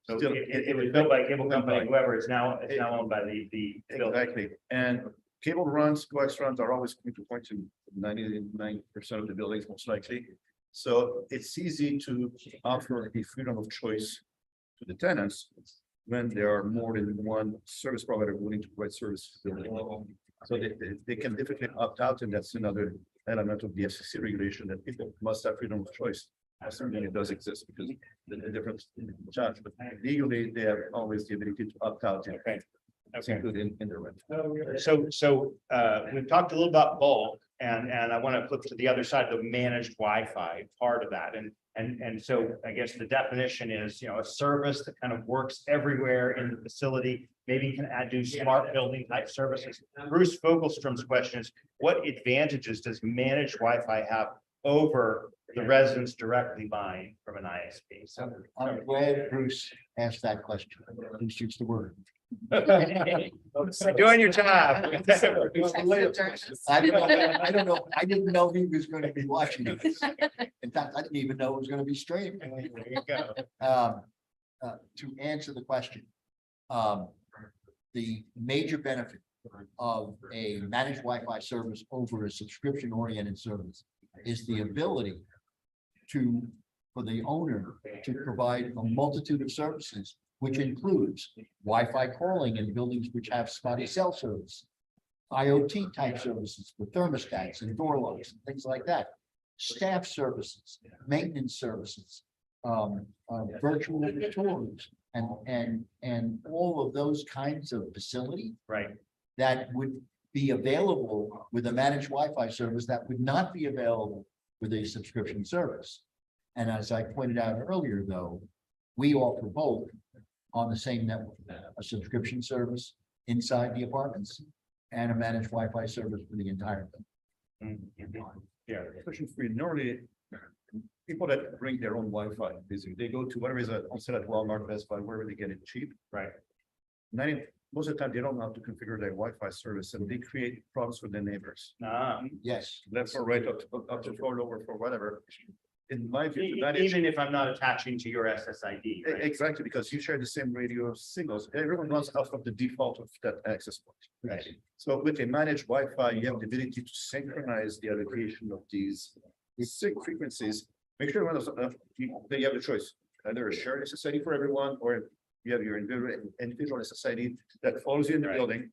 So Still, it was built by cable company, whoever, it's now owned by the building. Exactly, and cable runs, coax runs are always going to point to 99% of the buildings, most likely. So it's easy to offer a freedom of choice to the tenants when there are more than one service provider willing to provide service to the building. So they can definitely opt out, and that's another element of the FCC regulation, that people must have freedom of choice. Assuming it does exist, because the difference in the charge, but legally, they have always the ability to opt out. Okay. It's included in the rent. So we've talked a little about bulk, and I want to flip to the other side, the managed Wi-Fi part of that. And so I guess the definition is, a service that kind of works everywhere in the facility. Maybe you can do smart building type services. Bruce Fogelstrom's question is, what advantages does managed Wi-Fi have over the residents directly buying from an ISP? So I'm glad Bruce asked that question. Bruce used the word. you're doing your job. I don't know. I didn't know he was going to be watching this. In fact, I didn't even know it was going to be streamed. There you go. To answer the question, the major benefit of a managed Wi-Fi service over a subscription-oriented service is the ability for the owner to provide a multitude of services, which includes Wi-Fi calling in buildings which have spotty cell service, IoT type services for thermostats and door locks and things like that, staff services, maintenance services, virtual tours, and all of those kinds of facility Right. that would be available with a managed Wi-Fi service that would not be available with a subscription service. And as I pointed out earlier, though, we offer both on the same network, a subscription service inside the apartments and a managed Wi-Fi service for the entire thing. Yeah. Question for you, normally, people that bring their own Wi-Fi, basically, they go to whatever is on sale at Walmart, Best Buy, wherever they get it cheap. Right. Most of the time, they don't know how to configure their Wi-Fi service, and they create problems for their neighbors. Ah, Yes, Left or right, up to floor, over for whatever. in my view, the advantage. Even if I'm not attaching to your SSID, right? Exactly, because you share the same radio signals. Everyone runs off of the default of that access point. Right. So with a managed Wi-Fi, you have the ability to synchronize the allocation of these sync frequencies. Make sure everyone that you have a choice, either a shared SSID for everyone, or you have your individual SSID that follows you in the Right. building.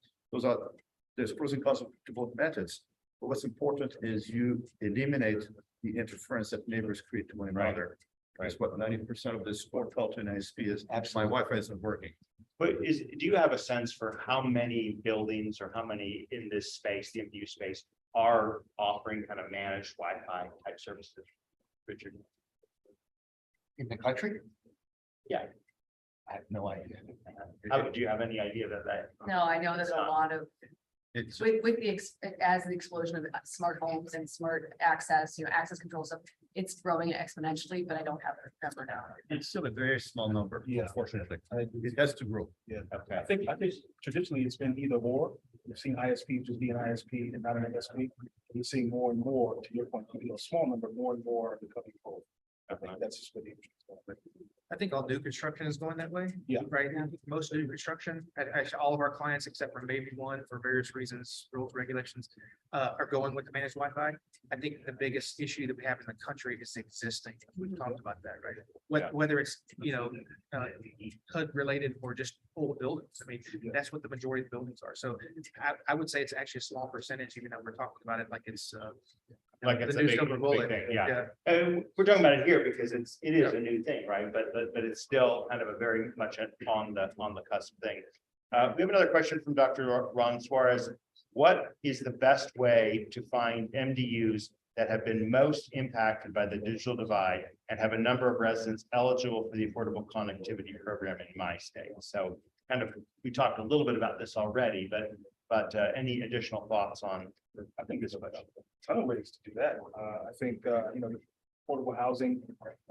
There's pros and cons to both methods. But what's important is you eliminate the interference that neighbors create to one Right. another. That's what 90% of the support call to an ISP is. Absolutely. My Wi-Fi isn't working. But do you have a sense for how many buildings or how many in this space, the MDU space, are offering kind of managed Wi-Fi type services? Richard? In the country? Yeah. I have no idea. Do you have any idea that? No, I know there's a lot of, It's, with the, as the explosion of smart homes and smart access, access control stuff, it's growing exponentially, but I don't have a number now. it's still a very small number, Yeah. unfortunately. It has to grow. Okay. I think traditionally it's been either or. We've seen ISP just be an ISP and not an MSP. We're seeing more and more, to your point, a small number, more and more becoming both. I think that's just what the industry is going. I think all new construction is going that way. Yeah. Right now, most new construction, actually, all of our clients, except for maybe one, for various reasons, rules, regulations, are going with the managed Wi-Fi. I think the biggest issue that we have in the country is existing. We've talked about that, right? Yeah. Whether it's, HUD related or just old buildings. I mean, that's what the majority of the buildings are. So I would say it's actually a small percentage, even though we're talking about it like it's, Like it's the a new big, silver big bullet. thing, yeah. And we're talking about it here because it is a new thing, right? But it's still kind of a very much on the cusp thing. We have another question from Dr. Ron Suarez. What is the best way to find MDUs that have been most impacted by the digital divide and have a number of residents eligible for the Affordable Connectivity Program in my state? So kind of, we talked a little bit about this already, but any additional thoughts on, I think this question? Ton of ways to do that. I think, affordable housing,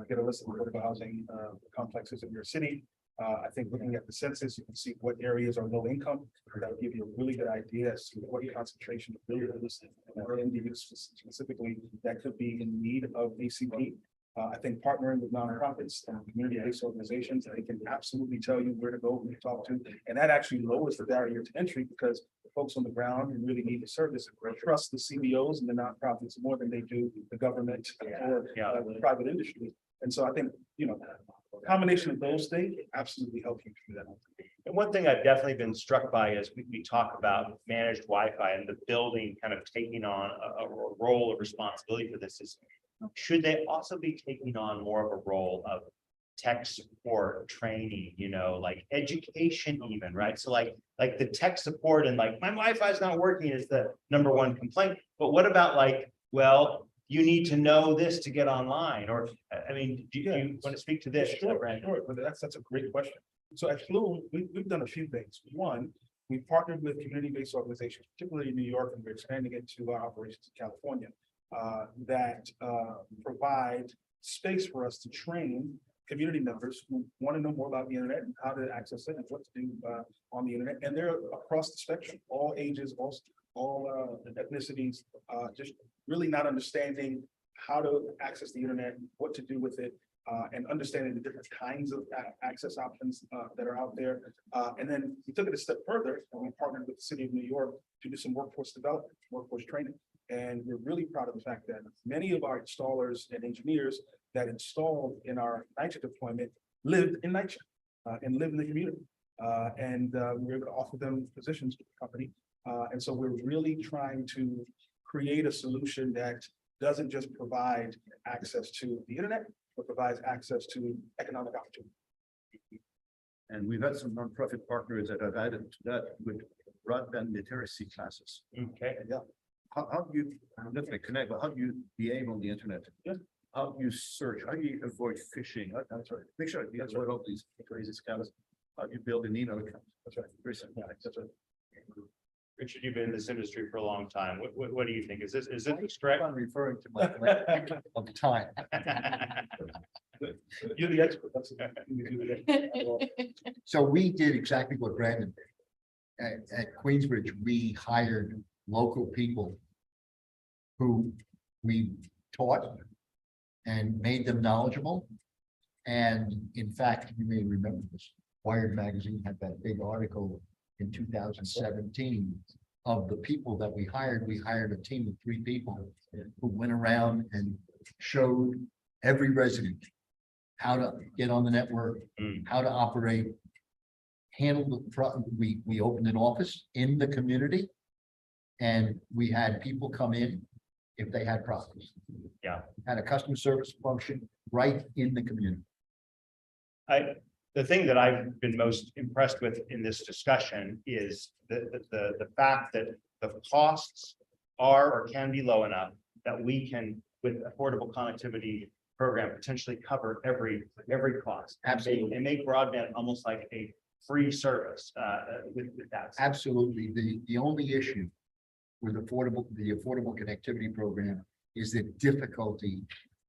get a list of affordable housing complexes in your city. I think looking at the census, you can see what areas are low income. That will give you a really good idea as to what concentration of buildings and MDUs specifically that could be in need of ACP. I think partnering with nonprofits and community-based organizations, they can absolutely tell you where to go, who to talk to. And that actually lowers the barrier to entry because the folks on the ground who really need the service trust the CBOs and the nonprofits more than they do the government or the private industry. And so I think, a combination of those things absolutely help you through that. And one thing I've definitely been struck by is we talk about managed Wi-Fi and the building kind of taking on a role of responsibility for this is, should they also be taking on more of a role of tech support, training, like education even, right? So like the tech support and like my Wi-Fi is not working is the number one complaint. But what about like, well, you need to know this to get online, or, I mean, do you want to speak to this? Sure, but that's a great question. So at Flume, we've done a few things. One, we partnered with community-based organizations, particularly in New York, and we're expanding it to our operations in California, that provide space for us to train community members who want to know more about the internet and how to access it and what to do on the internet. And they're across the spectrum, all ages, all ethnicities, just really not understanding how to access the internet, what to do with it, and understanding the different kinds of access options that are out there. And then we took it a step further and we partnered with the city of New York to do some workforce development, workforce training. And we're really proud of the fact that many of our installers and engineers that installed in our NYCHA deployment lived in NYCHA and live in the community. And we were able to offer them positions with the company. And so we're really trying to create a solution that doesn't just provide access to the internet, but provides access to economic opportunity. And we've had some nonprofit partners that have added to that with broadband literacy classes. Okay. How do you, definitely connect, but how do you behave on the internet? Yeah. How do you search? How do you avoid phishing? That's right. Make sure you avoid all these crazy scams. How do you build an email account? That's right. Very simple. That's right. Richard, you've been in this industry for a long time. What do you think? Is it correct? I'm referring to my length of time. You're the expert. You're the expert. So we did exactly what Brandon did. At Queensbridge, we hired local people who we taught and made them knowledgeable. And in fact, you may remember this, Wired magazine had that big article in 2017 of the people that we hired. We hired a team of 3 people who went around and showed every resident how to get on the network, how to operate, handle we opened an office in the community, and we had people come in if they had problems. Yeah. Had a customer service function right in the community. The thing that I've been most impressed with in this discussion is the fact that the costs are or can be low enough that we can, with affordable connectivity program, potentially cover every cost. Absolutely. And make broadband almost like a free service with that. Absolutely. The only issue with the affordable connectivity program is the difficulty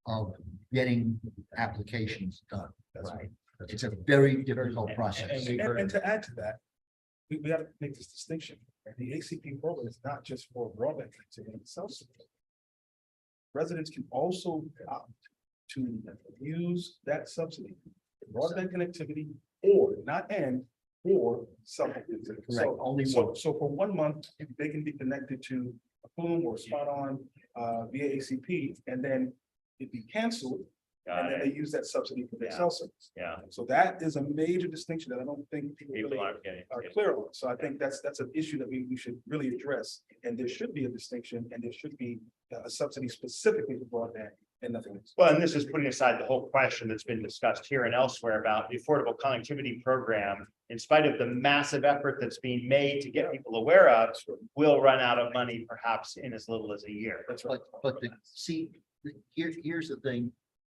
of getting applications done. Right. It's a very difficult process. And to add to that, we have to make this distinction. The ACP program is not just for broadband connectivity itself. Residents can also opt to use that subsidy, for broadband connectivity, or not and, or supplement. Correct. Only one. So for 1 month, they can be connected to a Plume or Spot On via ACP, and then it'd be canceled. And then they use that subsidy for their cell service. Yeah. So that is a major distinction that I don't think people People really aren't getting. are clear on. So I think that's an issue that we should really address. And there should be a distinction, and there should be a subsidy specifically for broadband and nothing else. Well, and this is putting aside the whole question that's been discussed here and elsewhere about the affordable connectivity program. In spite of the massive effort that's being made to get people aware of, will run out of money perhaps in as little as a year. That's right. But here's the thing,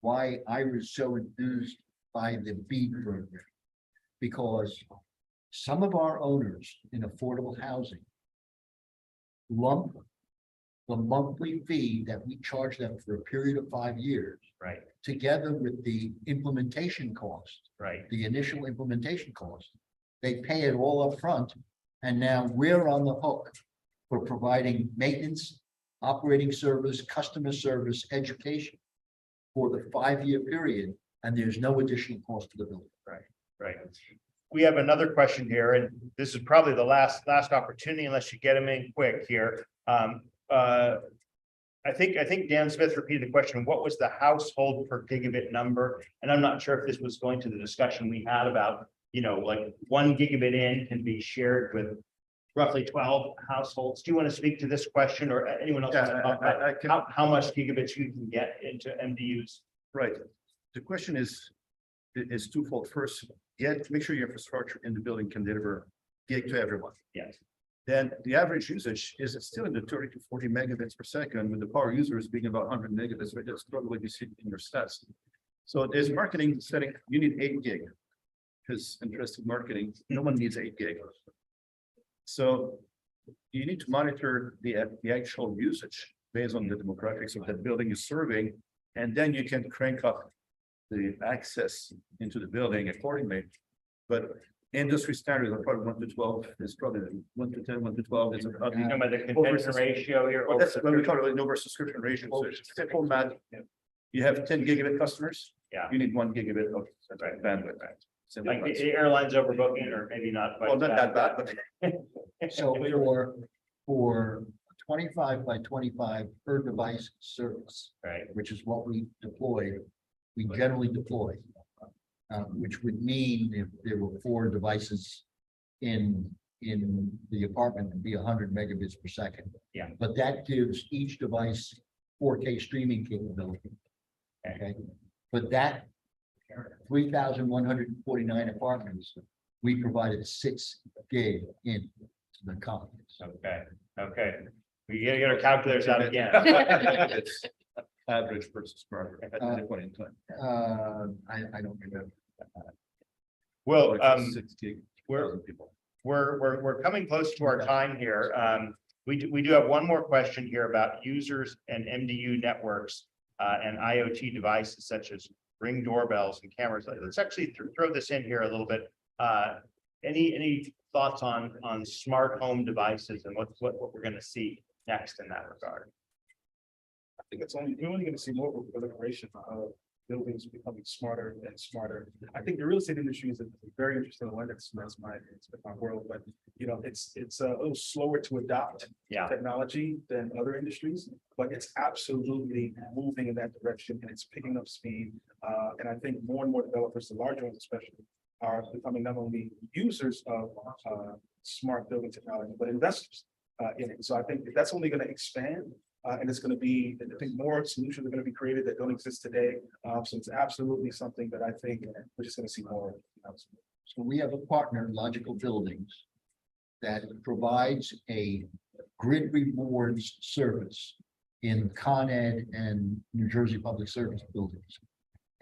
why I was so enthused by the BEAD program. Because some of our owners in affordable housing lump the monthly fee that we charge them for a period of 5 years, Right, together with the implementation cost, right. the initial implementation cost. They pay it all up front, and now we're on the hook for providing maintenance, operating service, customer service, education for the 5-year period, and there's no additional cost to the building. Right. We have another question here, and this is probably the last opportunity unless you get them in quick here. I think Dan Smith repeated the question. What was the household per gigabit number? And I'm not sure if this was going to the discussion we had about, like 1 gigabit in can be shared with roughly 12 households. Do you want to speak to this question, or anyone else? Yeah, I can. How much gigabits you can get into MDUs? Right. The question is twofold. First, make sure your infrastructure in the building can deliver gig to everyone. Yes. Then the average usage is still in the 30 to 40 megabits per second, with the power users being about 100 megabits, right? That's probably you see in your stats. So there's marketing setting, you need 8 gig. Because interested marketing, no one needs 8 gig. So you need to monitor the actual usage based on the demographics of that building you're serving, and then you can crank up the access into the building accordingly. But industry standards are probably 1 to 12. It's probably 1 to 10, 1 to 12. It's about You know, about the contention ratio here. well, that's when we talk about number subscription ratio. So it's simple math. You have 10 gigabit customers. Yeah. You need 1 gigabit of bandwidth. Simple Like math. the airlines overbooking, or maybe not. quite Well, not that bad, but So for 25 by 25 per device service, Right, which is what we generally deploy. Which would mean if there were 4 devices in the apartment, it'd be 100 megabits per second. Yeah. But that gives each device 4K streaming capability. Okay, but that 3,149 apartments, we provided 6 gig in to the complex. okay. We gotta get our calculators out again. It's average versus market at that point in time. I don't remember. Well, Like 6 gig, we're 1,000 people. we're coming close to our time here. We do have one more question here about users and MDU networks and IoT devices such as Ring doorbells and cameras. Let's actually throw this in here a little bit. Any thoughts on smart home devices and what we're going to see next in that regard? think we're only gonna see more of a proliferation of buildings becoming smarter and smarter. I think the real estate industry is a very interesting one. That's my world, but you know, it's a little slower to adopt Yeah. technology than other industries, but it's absolutely moving in that direction and it's picking up speed. And I think more and more developers, the larger ones especially, are becoming not only users of smart building technology, but investors in it. So I think that's only going to expand. And it's going to be, I think more solutions are going to be created that don't exist today. So it's absolutely something that I think we're just going to see more of. So we have a partner, Logical Buildings, that provides a grid rewards service in Con Ed and New Jersey Public Service buildings.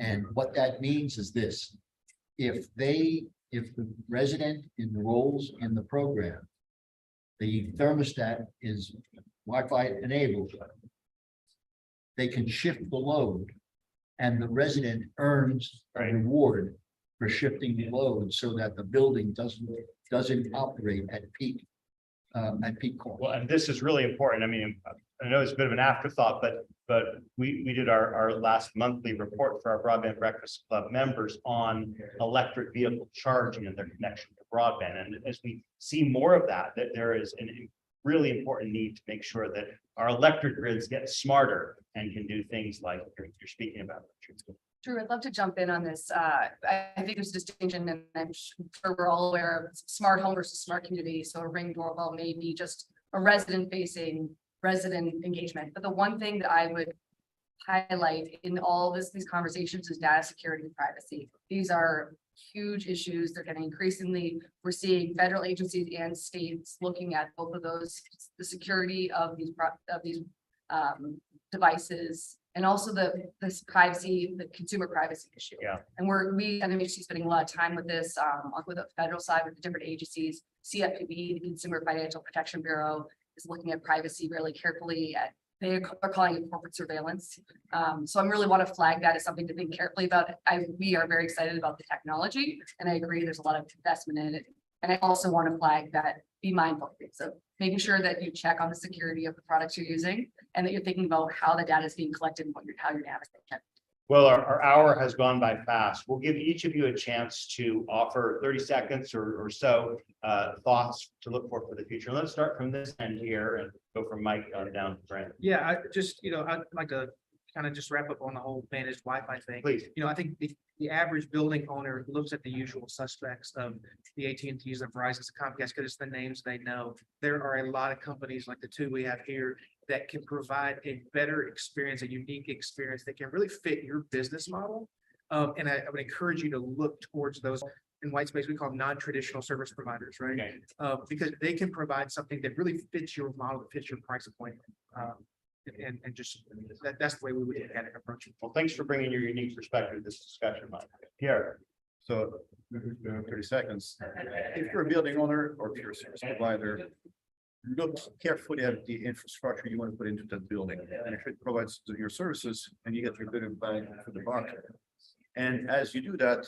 And what that means is this: if the resident enrolls in the program, the thermostat is Wi-Fi enabled, they can shift the load and the resident earns a reward for shifting the load so that the building doesn't operate at peak cost. Well, and this is really important. I mean, I know it's a bit of an afterthought, but we did our last monthly report for our Broadband Breakfast Club members on electric vehicle charging and their connection to broadband. And as we see more of that there is a really important need to make sure that our electric grids get smarter and can do things like you're speaking about. Drew, I'd love to jump in on this. I think there's a distinction, and I'm sure we're all aware of smart home versus smart community. So a Ring doorbell may be just a resident engagement. But the one thing that I would highlight in all these conversations is data security and privacy. These are huge issues. They're getting increasingly, we're seeing federal agencies and states looking at both of those, the security of these devices, and also this privacy, the consumer privacy issue. Yeah. And we at MHC spending a lot of time with this, with the federal side, with the different agencies. CFPB, the Consumer Financial Protection Bureau, is looking at privacy really carefully. They are calling it corporate surveillance. So I really want to flag that as something to think carefully about. We are very excited about the technology, and I agree there's a lot of investment in it. And I also want to flag that be mindful. So making sure that you check on the security of the products you're using and that you're thinking about how the data is being collected and how your data is being kept. Well, our hour has gone by fast. We'll give each of you a chance to offer 30 seconds or so thoughts to look for the future. Let's start from this end here and go from Mike down to Brandon. Yeah, I'd like to kind of just wrap up on the whole managed Wi-Fi thing. Please. I think the average building owner looks at the usual suspects of the AT&Ts, the Verizon's, the Comcast, because it's the names they know. There are a lot of companies like the two we have here that can provide a better experience, a unique experience that can really fit your business model. And I would encourage you to look towards those. In white space, we call them non-traditional service providers, right? Okay. Because they can provide something that really fits your model, that fits your price point. And just that's the way we would look at it, approach it. Well, thanks for bringing your unique perspective to this discussion, Mike. Pierre. So 30 seconds. If you're a building owner or if you're a service provider, look carefully at the infrastructure you want to put into that building. And if it provides your services and you get your bit of bang for the buck. And as you do that,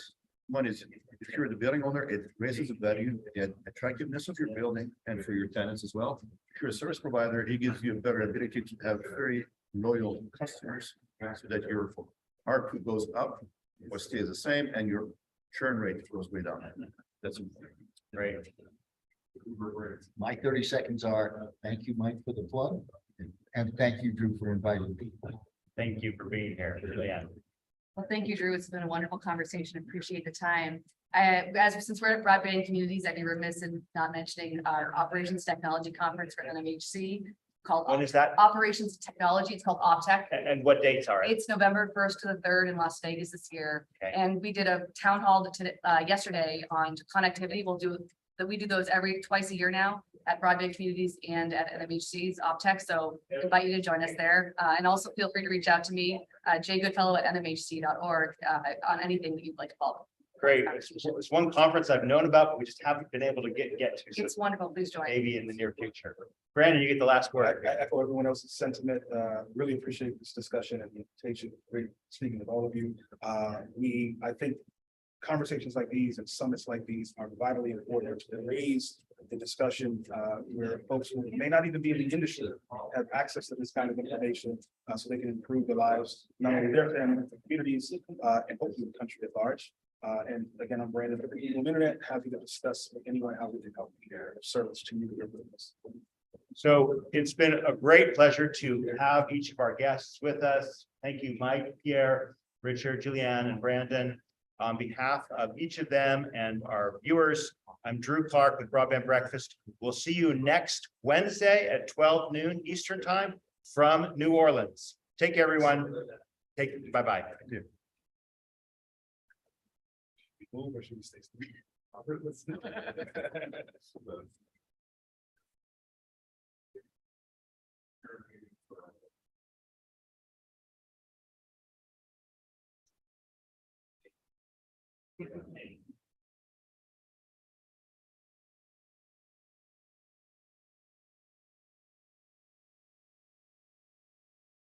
one is, if you're the building owner, it raises the value, the attractiveness of your building and for your tenants as well. If you're a service provider, it gives you a better ability to have very loyal customers so that your ARPU goes up or stays the same and your churn rate goes way down. That's Great. My 30 seconds are, thank you, Mike, for the plug. And thank you, Drew, for inviting me. Thank you for being here. Yeah. Well, thank you, Drew. It's been a wonderful conversation. Appreciate the time. Since we're at Broadband Communities, I'd be remiss in not mentioning our Operations Technology Conference for NMHC called When is that? Operations Technology. It's called OPTECH. And what dates are it? It's November 1st to the 3rd in Las Vegas this year. Okay. And we did a town hall yesterday on connectivity. We do those twice a year now at Broadband Communities and at NMHC's OPTECH. So invite you to join us there. And also feel free to reach out to me, jgoodfellow@nmhc.org on anything that you'd like to follow. Great. It's one conference I've known about, but we just haven't been able to get to. So It's wonderful. Please join. maybe in the near future. Brandon, you get the last word. I echo everyone else's sentiment. Really appreciate this discussion and the invitation. Great speaking with all of you. I think conversations like these and summits like these are vitally important to raise the discussion, where folks who may not even be in the industry have access to this kind of information, so they can improve the lives, not only their family, but communities, and hopefully the country at large. And again, I'm Brandon, from the Internet, happy to discuss with anyone how we can help here, service to you, your business. So it's been a great pleasure to have each of our guests with us. Thank you, Mike, Pierre, Richard, Julianne, and Brandon. On behalf of each of them and our viewers, I'm Drew Clark with Broadband Breakfast. We'll see you next Wednesday at 12 noon Eastern Time from New Orleans. Take care, everyone. Bye-bye. Move or should we stay?